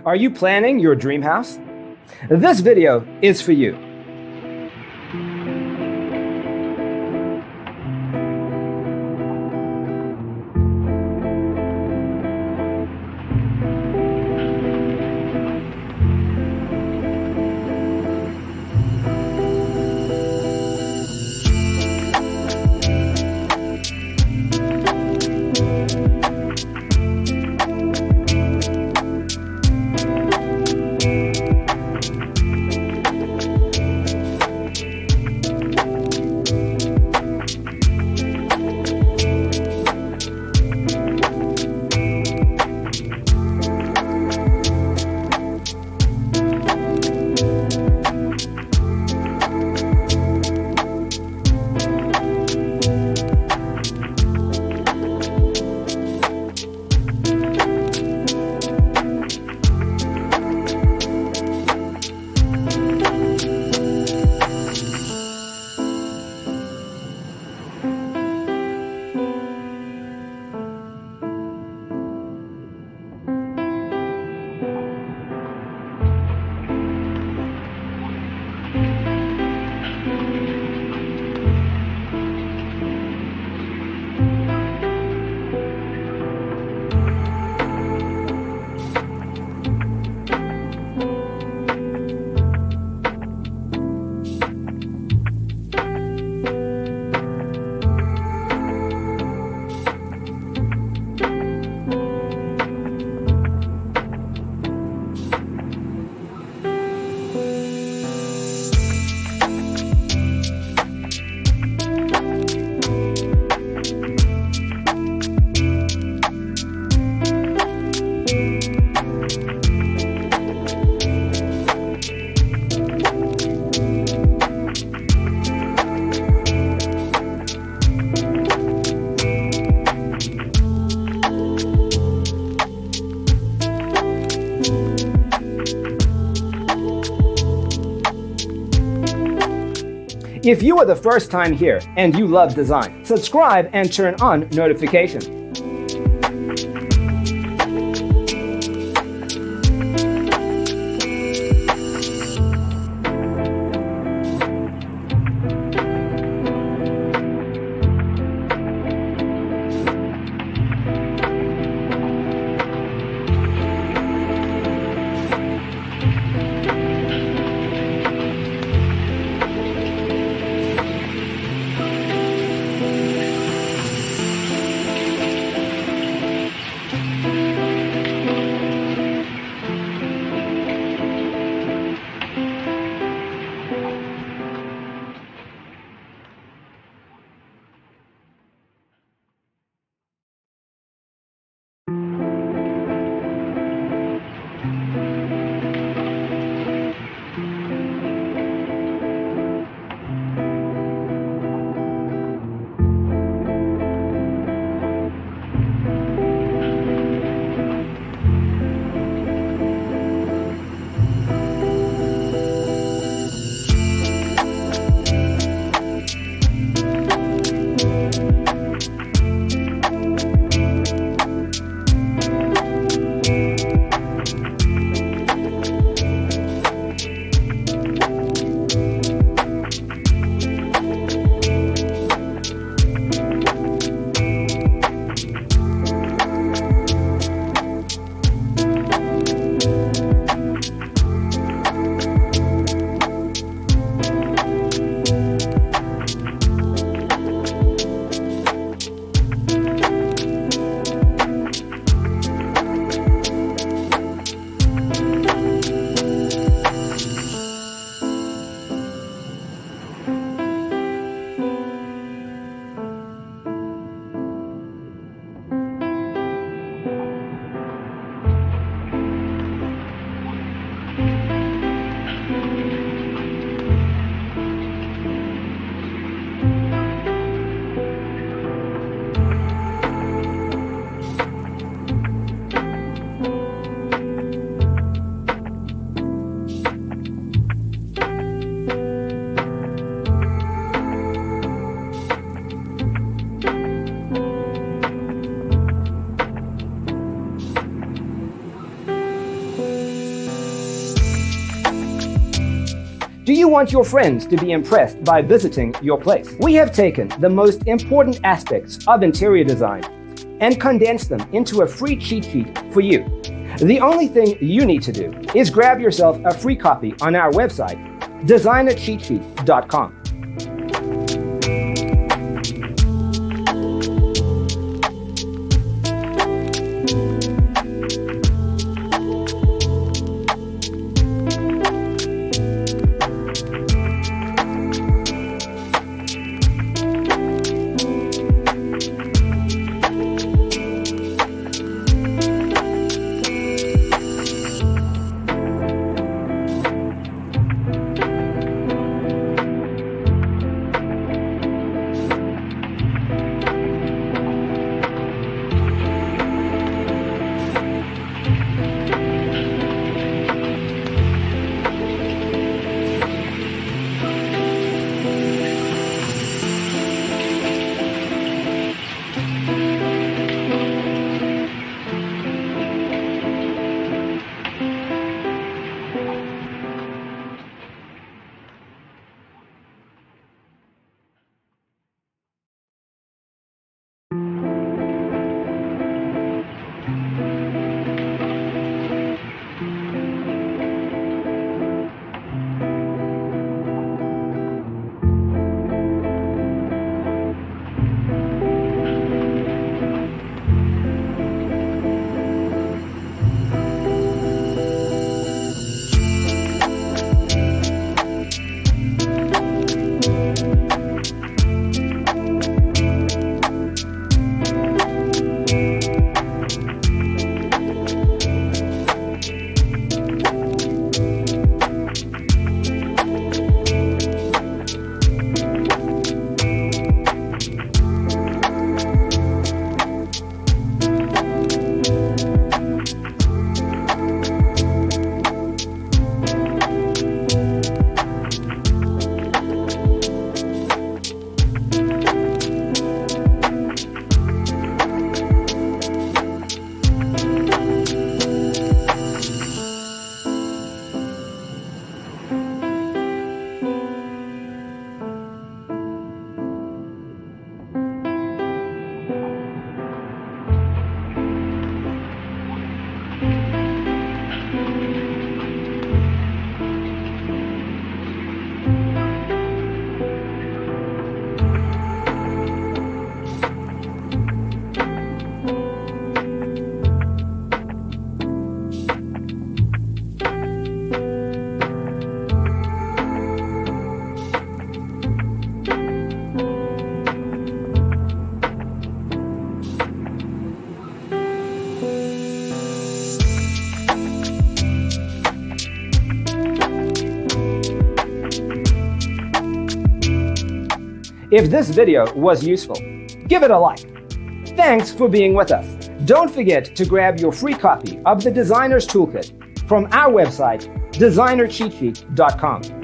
Are you planning your dream house? This video is for you. If you are the first time here and you love design, subscribe and turn on notifications. Do you want your friends to be impressed by visiting your place? We have taken the most important aspects of interior design and condensed them into a free cheat sheet for you. The only thing you need to do is grab yourself a free copy on our website, designercheatsheet.com. If this video was useful, give it a like. Thanks for being with us. Don't forget to grab your free copy of the Designer's Toolkit from our website, designercheatsheet.com.